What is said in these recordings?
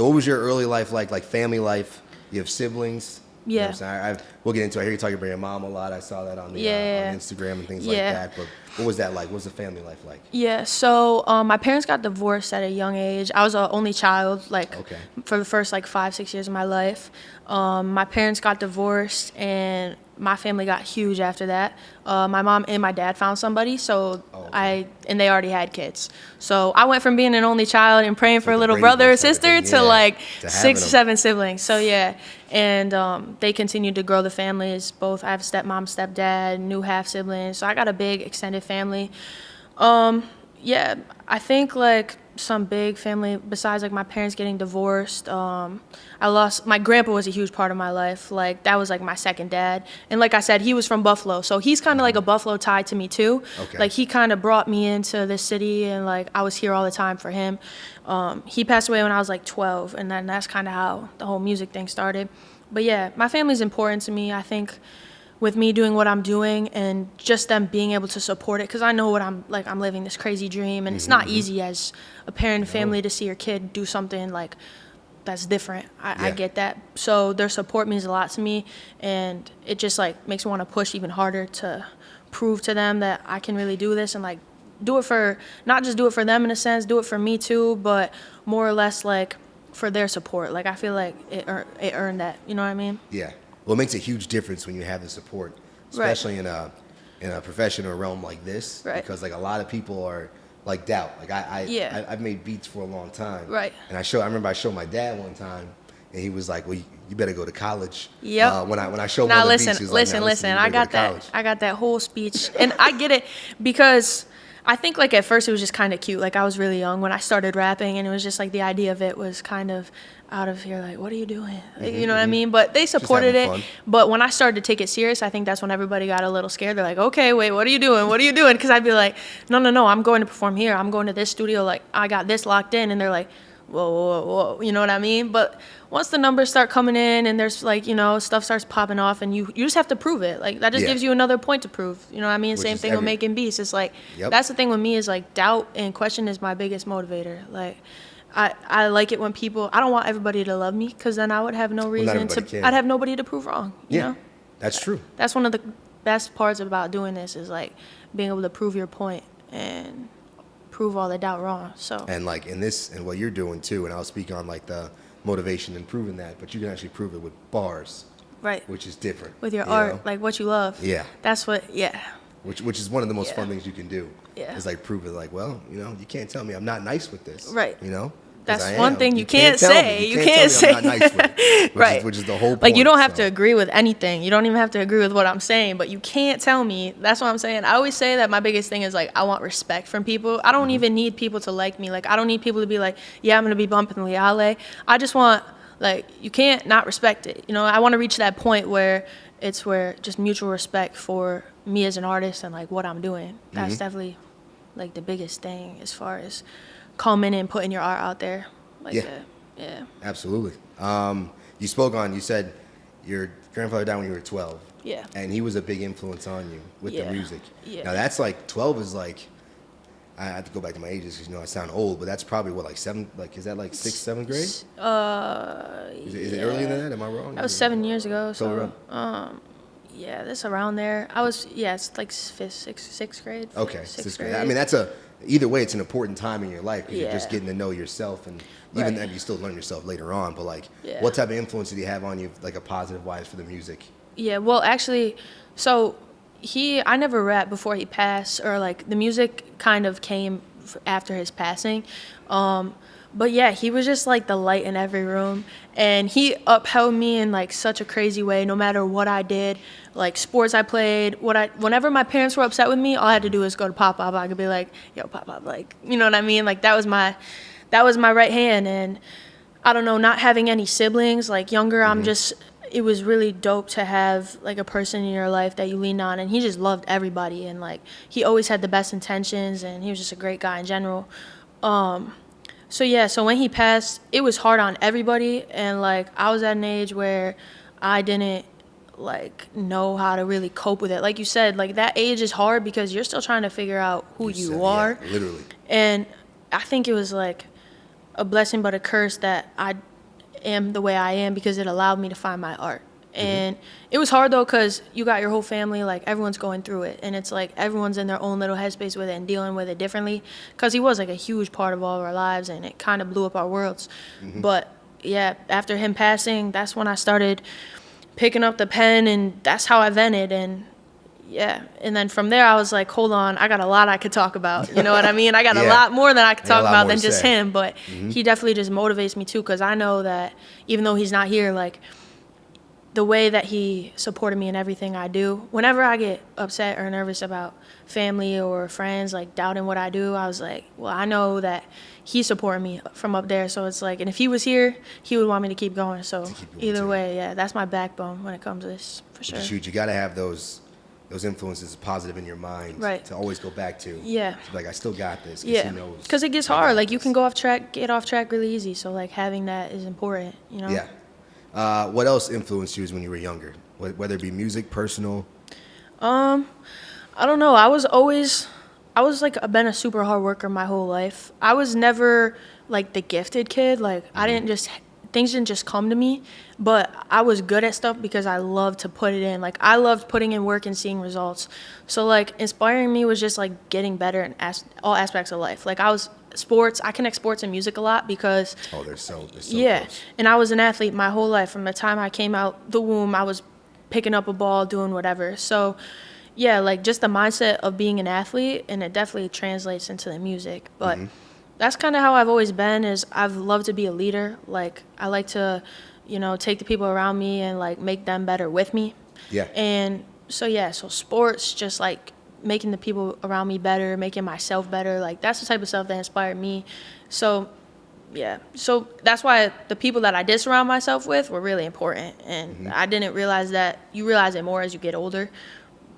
So what was your early life like family life? You have siblings? You know Yeah. what I'm saying? We'll get into it. I hear you talking about your mom a lot. I saw that on the on Instagram and things like that. But what was that like? What was the family life like? Yeah, so my parents got divorced at a young age. I was an only child, like, for the first, like, 5-6 years of my life. My parents got divorced, and my family got huge after that. My mom and my dad found somebody, so and they already had kids. So I went from being an only child and praying for a little brother or sister to, like, 6 or 7 siblings. So, yeah, and they continued to grow the families. Both, I have stepmom, stepdad, new half-siblings. So I got a big extended family. Yeah, I think like some big family besides like my parents getting divorced. My grandpa was a huge part of my life. Like that was like my second dad. And like I said, he was from Buffalo. So he's kind of like a Buffalo tie to me too. Like he kind of brought me into this city and like I was here all the time for him. He passed away when I was like 12 and then that's kind of how the whole music thing started. But yeah, my family's important to me. I think with me doing what I'm doing and just them being able to support it because I know what I'm living this crazy dream and it's not easy as a parent and family to see your kid do something like that's different. I get that. So their support means a lot to me and it just like makes me want to push even harder to prove to them that I can really do this and like do it for not just do it for them in a sense, do it for me too, but more or less like for their support. Like I feel like it earned that, you know what I mean? Yeah. Well, it makes a huge difference when you have the support, especially in a profession or realm like this, because like a lot of people are like doubt. Like I've made beats for a long time, and I remember I showed my dad one time, and he was like, "Well, you better go to college." Yep. When I showed him the beats, he was listen. I got that. I got that whole speech, and I get it because I think like at first it was just kind of cute. Like I was really young when I started rapping, and it was just like the idea of it was kind of out of here, like, what are you doing? Like, you know what I mean? But they supported it. Fun. But when I started to take it serious, I think that's when everybody got a little scared. They're like, okay, wait, what are you doing? What are you doing? Because I'd be like, no, I'm going to perform here. I'm going to this studio. Like, I got this locked in. And they're like, whoa, you know what I mean? But once the numbers start coming in and there's like, you know, stuff starts popping off and you just have to prove it. Like, that just gives you another point to prove. You know what I mean? Same thing with making beats. It's like, that's the thing with me is like doubt and question is my biggest motivator. Like, I like it when I don't want everybody to love me because then I would have no reason I'd have nobody to prove wrong. You know? That's true. That's one of the best parts about doing this is like being able to prove your point and prove all the doubt wrong. So. And like in this and what you're doing too, and I'll speak on like the motivation and proving that, but you can actually prove it with bars. Right. Which is different. With your art, like what you love. Yeah. That's what, Which is one of the most fun things you can do. Yeah. Is like prove it like, well, you know, you can't tell me I'm not nice with this. Right. You know? That's one thing you can't say. You can't say. I'm not nice with it, right. Which is the whole point. Like you don't have to agree with anything. You don't even have to agree with what I'm saying, but you can't tell me. That's what I'm saying. I always say that my biggest thing is like I want respect from people. I don't even need people to like me. Like I don't need people to be like, yeah, I'm going to be bumping Leale. I just want like you can't not respect it. You know, I want to reach that point where it's where just mutual respect for me as an artist and like what I'm doing. That's definitely like the biggest thing as far as coming and putting your art out there like that. Yeah. Absolutely. You said your grandfather died when you were 12. Yeah. And he was a big influence on you with the music. Yeah. Now that's like 12 is like I have to go back to my ages because you know I sound old, but that's probably what like is that like 6th, 7th grade? Is it earlier than that? Am I wrong? That was 7 years ago. So yeah, that's around there. It's like 6th grade. Okay, 6th grade. I mean, either way, it's an important time in your life because you're just getting to know yourself, and even then, you still learn yourself later on. But like, what type of influence did he have on you, like a positive wise for the music? Yeah, well, actually, so I never rapped before he passed, or like the music kind of came after his passing. But yeah, he was just like the light in every room, and he upheld me in like such a crazy way. No matter what I did, like sports I played, whenever my parents were upset with me, all I had to do was go to Pop. I could be like, "Yo, Pop," like you know what I mean? Like that was my right hand, and I don't know, not having any siblings, like younger, it was really dope to have like a person in your life that you lean on, and he just loved everybody, and like he always had the best intentions, and he was just a great guy in general. So when he passed, it was hard on everybody, and like I was at an age where I didn't like know how to really cope with it. Like you said, like that age is hard because you're still trying to figure out who you are. Yeah, literally. And I think it was like a blessing but a curse that I am the way I am because it allowed me to find my art. And it was hard though, because you got your whole family, like everyone's going through it, and it's like everyone's in their own little headspace with it and dealing with it differently, because he was like a huge part of all of our lives, and it kind of blew up our worlds. But yeah, after him passing, that's when I started picking up the pen, and that's how I vented. And yeah, and then from there I was like, hold on, I got a lot I could talk about, you know what I mean? I got a lot more that I could talk about than just him. But he definitely just motivates me too, because I know that even though he's not here, like the way that he supported me in everything I do, whenever I get upset or nervous about family or friends like doubting what I do, I was like, well, I know that he supported me from up there. So it's like, and if he was here, he would want me to keep going. So either way, yeah, that's my backbone when it comes to this, for sure. Shoot, you got to have those influences positive in your mind, to always go back to. Yeah. To be like, I still got this. Yeah. Because it gets hard. Like, you can go off track, get off track really easy. So like having that is important, you know? Yeah. What else influenced you when you were younger? Whether it be music, personal? I don't know. I was like, I've been a super hard worker my whole life. I was never like the gifted kid. Like things didn't just come to me, but I was good at stuff because I loved to put it in. Like I loved putting in work and seeing results. So like inspiring me was just like getting better in all aspects of life. Like I connect sports and music a lot because they're so yeah, close. And I was an athlete my whole life. From the time I came out the womb, I was picking up a ball, doing whatever. So yeah, like just the mindset of being an athlete, and it definitely translates into the music. But that's kind of how I've always been. Is I've loved to be a leader. Like I like to, take the people around me and like make them better with me. Yeah. And so sports, just like making the people around me better, making myself better, like that's the type of stuff that inspired me. So yeah, so that's why the people that I did surround myself with were really important, and I didn't realize that. You realize it more as you get older.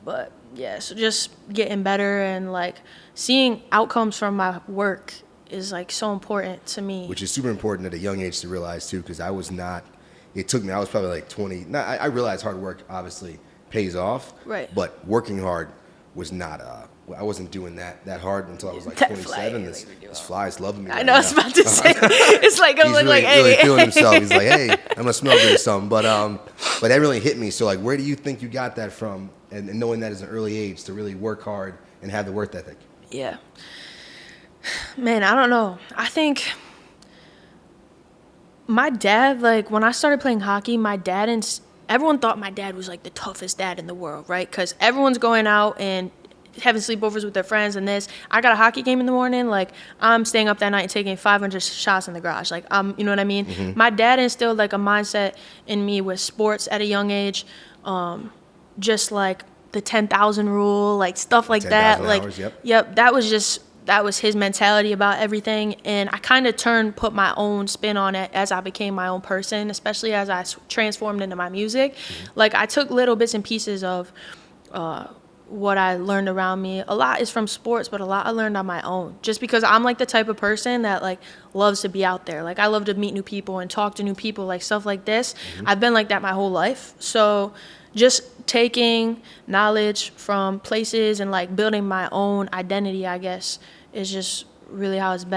But yeah, so just getting better and like seeing outcomes from my work is like so important to me. Which is super important at a young age to realize too, because I was probably like 20. I realized hard work obviously pays off, right? But working hard was not I wasn't doing that hard until I was like 27. This fly is loving me. I know, I was about to say. It's like I'm really feeling himself. He's like, hey, I'm gonna smell good or something. But that really hit me. So like, where do you think you got that from? And knowing that as an early age to really work hard and have the work ethic. Yeah. Man, I don't know. I think my dad, like when I started playing hockey, everyone thought my dad was like the toughest dad in the world, right? Because everyone's going out and having sleepovers with their friends and this. I got a hockey game in the morning, like I'm staying up that night and taking 500 shots in the garage. Like you know what I mean? My dad instilled like a mindset in me with sports at a young age. Just like the 10,000 rule, like stuff like that. Like, hours, yep, that was his mentality about everything. And I kind of put my own spin on it as I became my own person, especially as I transformed into my music. Like I took little bits and pieces of what I learned around me. A lot is from sports, but a lot I learned on my own. Just because I'm like the type of person that like loves to be out there. Like I love to meet new people and talk to new people, like stuff like this. I've been like that my whole life. So just taking knowledge from places and like building my own identity, I guess, is just really how it's been.